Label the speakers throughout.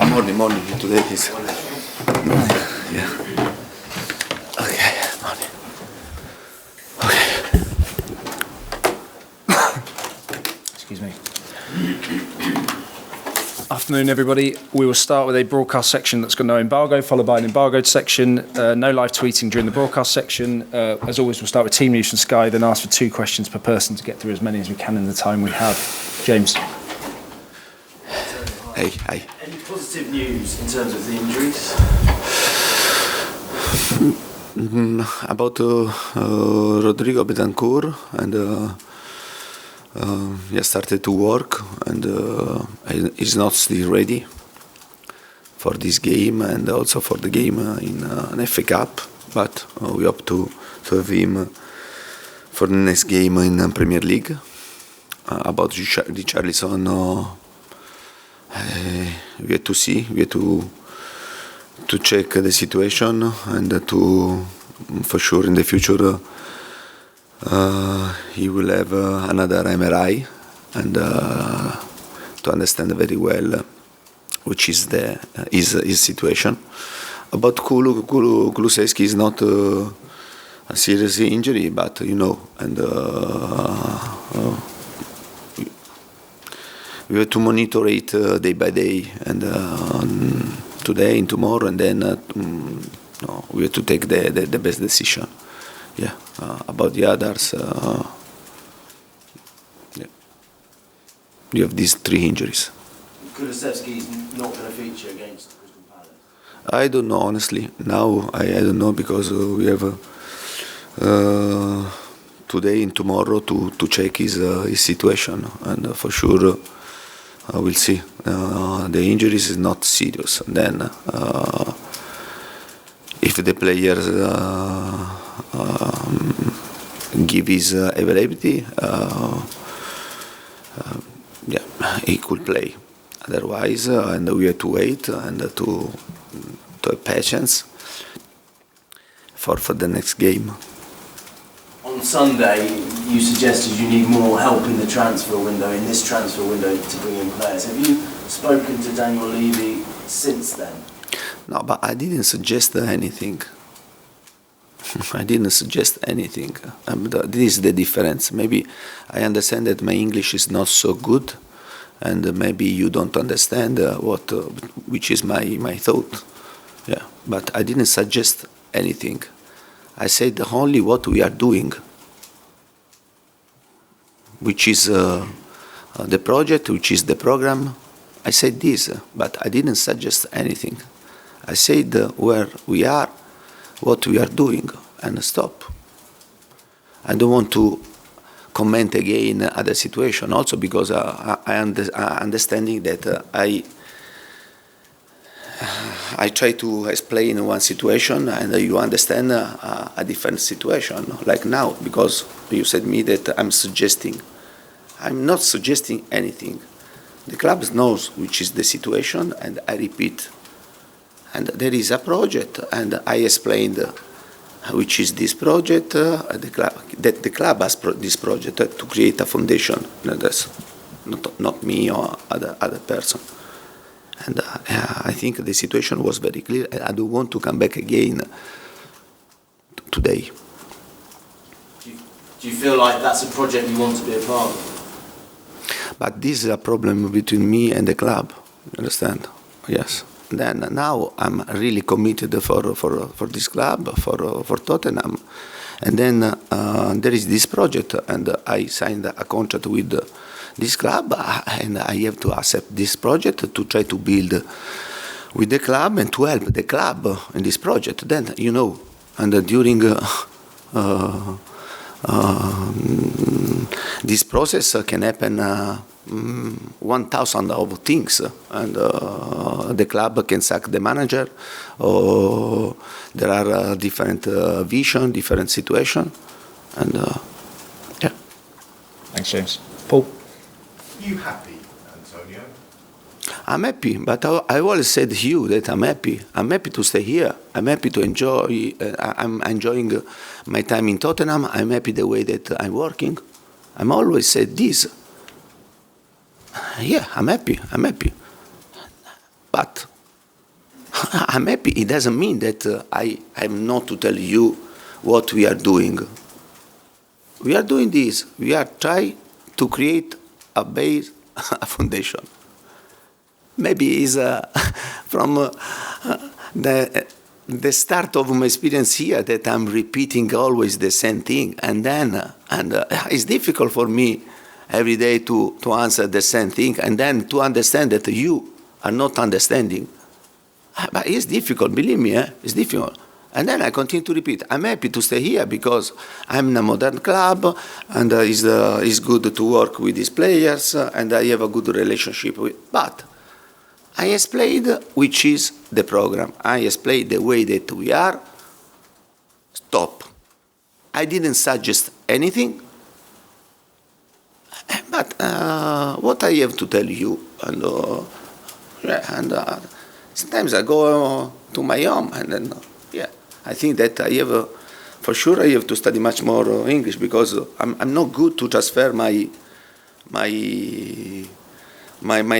Speaker 1: Morning. Today is. Yeah. Okay, morning. Okay.
Speaker 2: Excuse me. Afternoon, everybody. We will start with a broadcast section that's got no embargo, followed by an embargoed section. No live tweeting during the broadcast section. As always, we'll start with team news from Sky, then ask for 2 questions per person to get through as many as we can in the time we have. James.
Speaker 1: Hey.
Speaker 3: Any positive news in terms of the injuries?
Speaker 1: About Rodrigo Betancourt, and he has started to work, and he's not still ready for this game and also for the game in an FA Cup. But we hope to have him for the next game in Premier League. About Richarlison, we have to see. We have to check the situation, and to for sure in the future he will have another MRI, and to understand very well which is his situation. About Kulusevski is not a serious injury, but and we have to monitor it day by day, and today and tomorrow, and then we have to take the best decision. Yeah. About the others, you have these 3 injuries.
Speaker 3: Kulusevski is not going to feature against Crystal Palace.
Speaker 1: I don't know, honestly. Now I don't know, because we have today and tomorrow to check his situation, and for sure we'll see. The injuries is not serious. And then if the players give his availability, he could play. Otherwise, and we have to wait and to have patience for the next game.
Speaker 3: On Sunday, you suggested you need more help in the transfer window, in this transfer window, to bring in players. Have you spoken to Daniel Levy since then?
Speaker 1: No, but I didn't suggest anything. This is the difference. Maybe I understand that my English is not so good, and maybe you don't understand which is my thought. Yeah, but I didn't suggest anything. I said only what we are doing, which is the project, which is the program. I said this, but I didn't suggest anything. I said where we are, what we are doing, and stop. I don't want to comment again other situation, also because I understanding that I try to explain one situation, and you understand a different situation, like now, because you said me that I'm suggesting. I'm not suggesting anything. The club knows which is the situation, and I repeat. And there is a project, and I explained which is this project, the club has this project to create a foundation. That's not me or other person. And I think the situation was very clear. I don't want to come back again today.
Speaker 3: Do you feel like that's a project you want to be a part of?
Speaker 1: But this is a problem between me and the club. You understand? Yes. Then now I'm really committed for this club, for Tottenham. And then there is this project, and I signed a contract with this club, and I have to accept this project to try to build with the club and to help the club in this project. Then, and during this process can happen 1,000 of things, and the club can sack the manager, or there are different vision, different situation, and yeah.
Speaker 2: Thanks, James. Paul?
Speaker 4: Are you happy, Antonio?
Speaker 1: I'm happy, but I always said to you that I'm happy. I'm happy to stay here. I'm happy to enjoy. I'm enjoying my time in Tottenham. I'm happy the way that I'm working. I'm always said this. Yeah, I'm happy. But I'm happy. It doesn't mean that I'm not to tell you what we are doing. We are doing this. We are trying to create a base, a foundation. Maybe it's from the start of my experience here that I'm repeating always the same thing, and it's difficult for me every day to answer the same thing, and then to understand that you are not understanding. But it's difficult, believe me, it's difficult. And then I continue to repeat. I'm happy to stay here because I'm in a modern club, and it's good to work with these players, and I have a good relationship with. But I explained which is the program. I explained the way that we are. Stop. I didn't suggest anything. But what I have to tell you, sometimes I go to my home, and then I think that I have, for sure, I have to study much more English because I'm not good to transfer my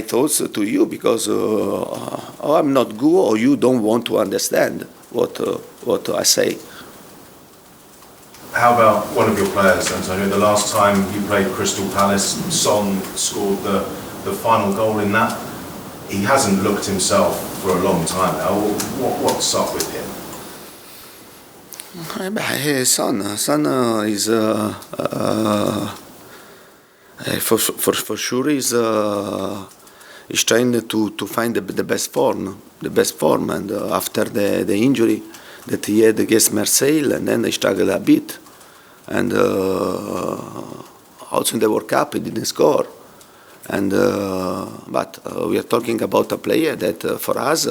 Speaker 1: thoughts to you because I'm not good or you don't want to understand what I say.
Speaker 4: How about one of your players, Antonio? The last time you played Crystal Palace, Son scored the final goal in that. He hasn't looked himself for a long time now. What's up with him?
Speaker 1: Son is for sure is trying to find the best form, and after the injury that he had against Marseille, and then he struggled a bit, and also in the World Cup he didn't score, and but we are talking about a player that for us,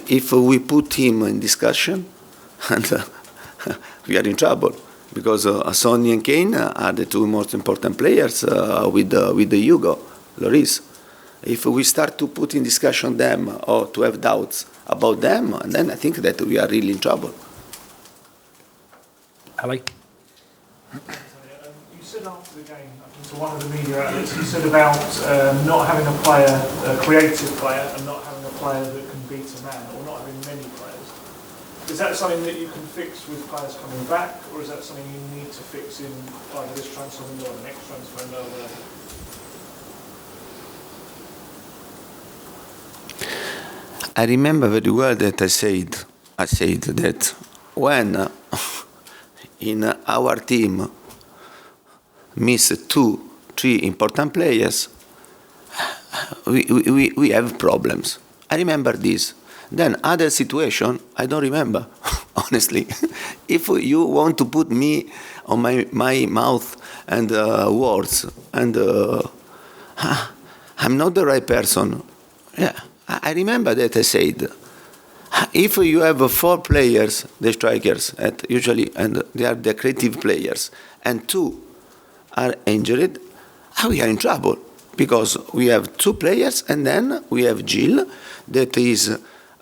Speaker 1: if we put him in discussion, and we are in trouble because Son and Kane are the two most important players with the Hugo Lloris. If we start to put in discussion them or to have doubts about them, then I think that we are really in trouble.
Speaker 2: Ali?
Speaker 5: You said after the game, I think to one of the media outlets, you said about not having a player, a creative player, and not having a player that can beat a man, or not having many players. Is that something that you can fix with players coming back, or is that something you need to fix in either this transfer window or the next transfer window?
Speaker 1: I remember very well that I said that when in our team miss 2-3 important players, we have problems. I remember this. Then other situation, I don't remember, honestly. If you want to put me on my mouth and words, and I'm not the right person. Yeah, I remember that I said, if you have 4 players, the strikers, usually, and they are the creative players, and 2 are injured, we are in trouble. Because we have 2 players, and then we have Gil, that is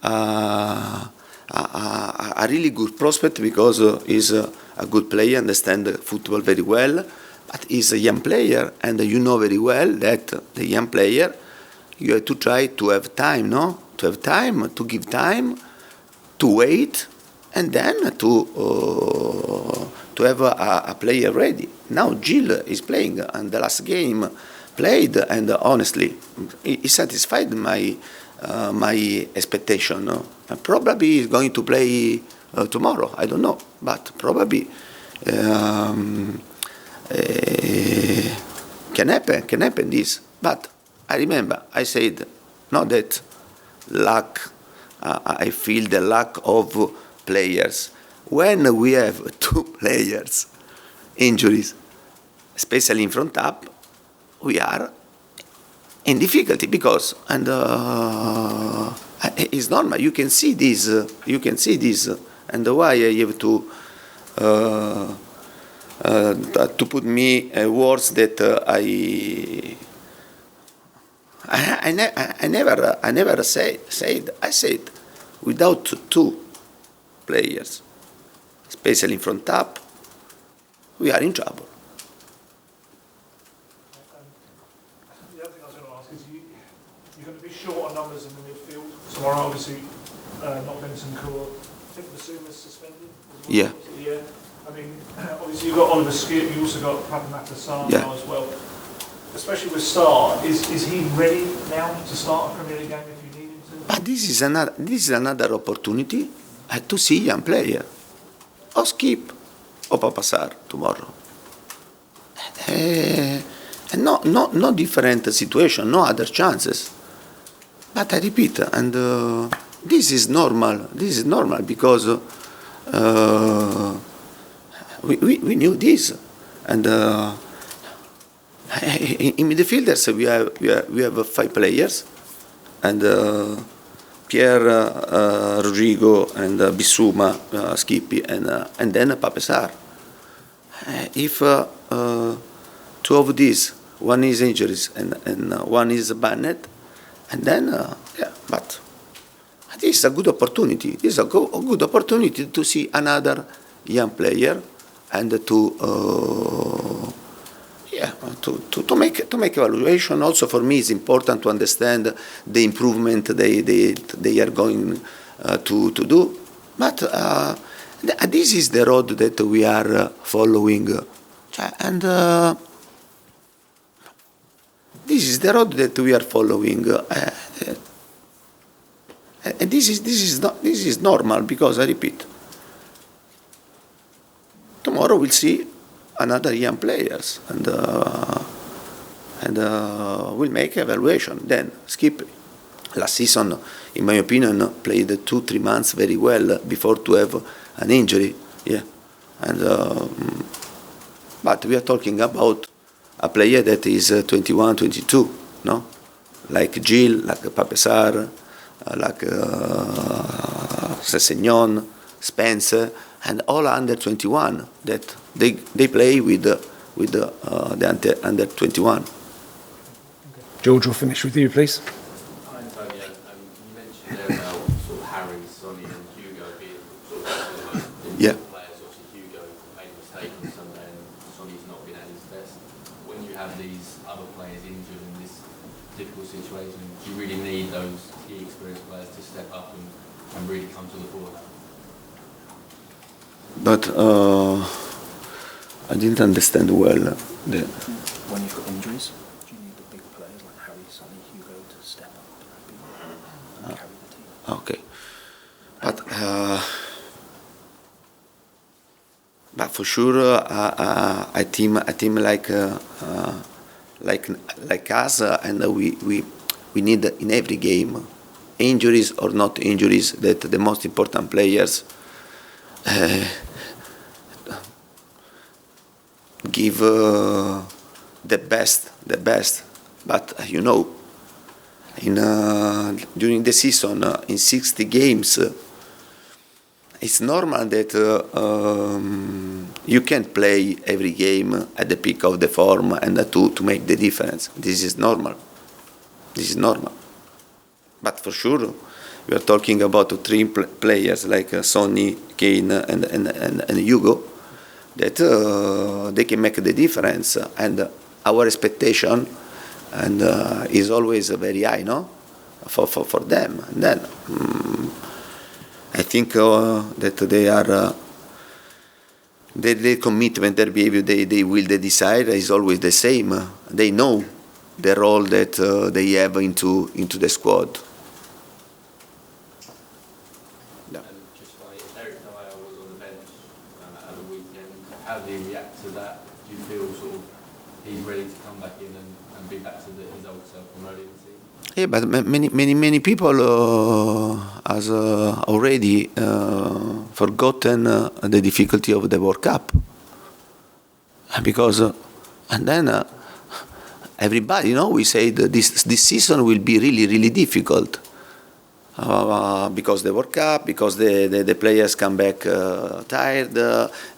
Speaker 1: a really good prospect because he's a good player, understands football very well, but he's a young player, and you know very well that the young player, you have to try to have time, no? To have time, to give time, to wait, and then to have a player ready. Now Gil is playing, and the last game played, and honestly, he satisfied my expectation. No? And probably he's going to play tomorrow. I don't know, but probably can happen this. But I remember I said, not that lack. I feel the lack of players. When we have 2 players injuries, especially in front up, we are in difficulty because, and it's normal. You can see this. And why I have to put me words that I never said. I said without 2 players, especially in front up, we are in trouble.
Speaker 5: The other thing I was going to ask is you're going to be short on numbers in the midfield tomorrow. Obviously, not Bentancur. I think Basuma's suspended.
Speaker 1: Yeah.
Speaker 5: Yeah. I mean, obviously you've got Oliver Skip, you also got Pape Sarr now as well. Especially with Sarr, is he ready now to start a Premier League game if you need him to?
Speaker 1: But this is another opportunity to see young player. Or Skip or Pape Sarr tomorrow. And no different situation, no other chances. But I repeat, and this is normal. This is normal because we knew this, and in midfielders we have 5 players, and Pierre, Rodrigo, and Bissouma, Skippy, and then Pape Sarr. If 2 of these, one is injuries and one is banned, and then but this is a good opportunity. This is a good opportunity to see another young player and to make evaluation. Also for me, it's important to understand the improvement they are going to do. But this is the road that we are following, and this is the road that we are following. And this is normal because I repeat. Tomorrow we'll see another young players and we'll make evaluation. Then Skip last season, in my opinion, played 2-3 months very well before to have an injury. Yeah, and but we are talking about a player that is 21, 22, no, like Gil, like Pape Sarr, like Sessegnon, Spencer, and all under 21 that they play with the under 21.
Speaker 2: George, we'll finish with you, please.
Speaker 6: Hi, Antonio. You mentioned there about sort of Harry, Sonny, and Hugo being sort of the most important players. Obviously, Hugo made a mistake on Sunday, and Sonny's not been at his best. When you have these other players injured in this difficult situation, do you really need those key experienced players to step up and really come to the fore?
Speaker 1: But I didn't understand well.
Speaker 7: When you've got injuries, do you need the big players like Harry, Sonny, Hugo to step up and carry the team?
Speaker 1: Okay, but for sure, a team like us, and we need in every game, injuries or not injuries, that the most important players give the best. But during the season, in 60 games, it's normal that you can't play every game at the peak of the form and to make the difference. This is normal. But for sure, we are talking about 3 players like Sonny, Kane, and Hugo, that they can make the difference. And our expectation is always very high, no, for them. And then I think that they are their commitment, their behavior, they will decide is always the same. They know the role that they have into the squad.
Speaker 6: How do you react to that? Do you feel sort of he's ready to come back in and be back to his old self promoting the team?
Speaker 1: Yeah, but many people has already forgotten the difficulty of the World Cup, because and then everybody, we say that this season will be really difficult. Because the World Cup, because the players come back tired,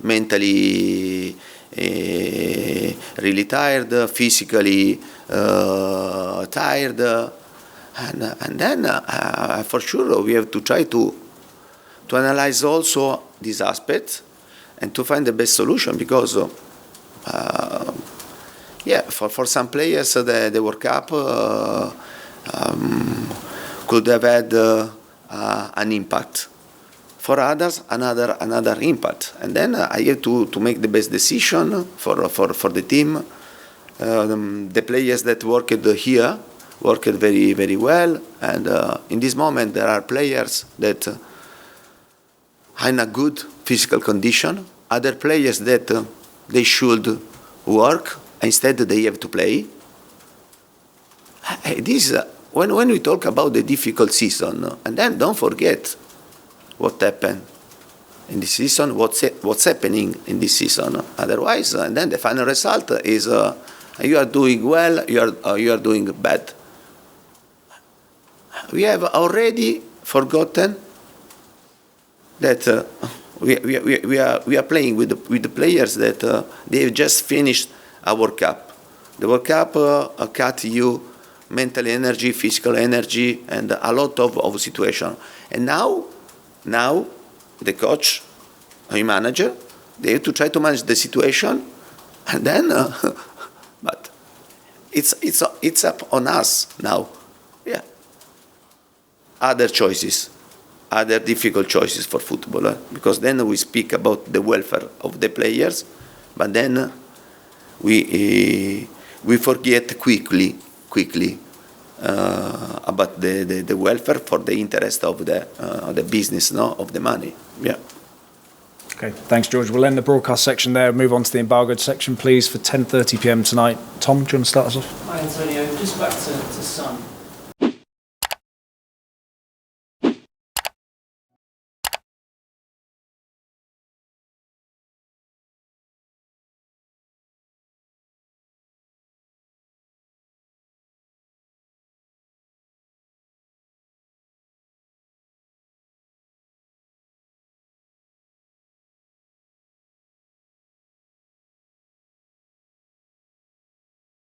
Speaker 1: mentally really tired, physically tired, and then for sure we have to try to analyze also these aspects and to find the best solution, because for some players the World Cup could have had an impact. For others, another impact. And then I have to make the best decision for the team. The players that worked here worked very, very well. And in this moment, there are players that are in a good physical condition. Other players that they should work, instead they have to play. This when we talk about the difficult season, and then don't forget what happened in this season, what's happening in this season. Otherwise, and then the final result is you are doing well, you are doing bad. We have already forgotten that we are playing with the players that they have just finished a World Cup. The World Cup cut you mental energy, physical energy, and a lot of situation. And now the coach, the manager, they have to try to manage the situation, and then, but it's up on us now. Yeah. Other choices, other difficult choices for football, because then we speak about the welfare of the players, but then we forget quickly about the welfare for the interest of the business, no, of the money. Yeah.
Speaker 2: Okay, thanks, George. We'll end the broadcast section there. Move on to the embargoed section, please, for 10:30 p.m. tonight. Tom, do you want to start us off?
Speaker 3: Hi, Antonio. Just back to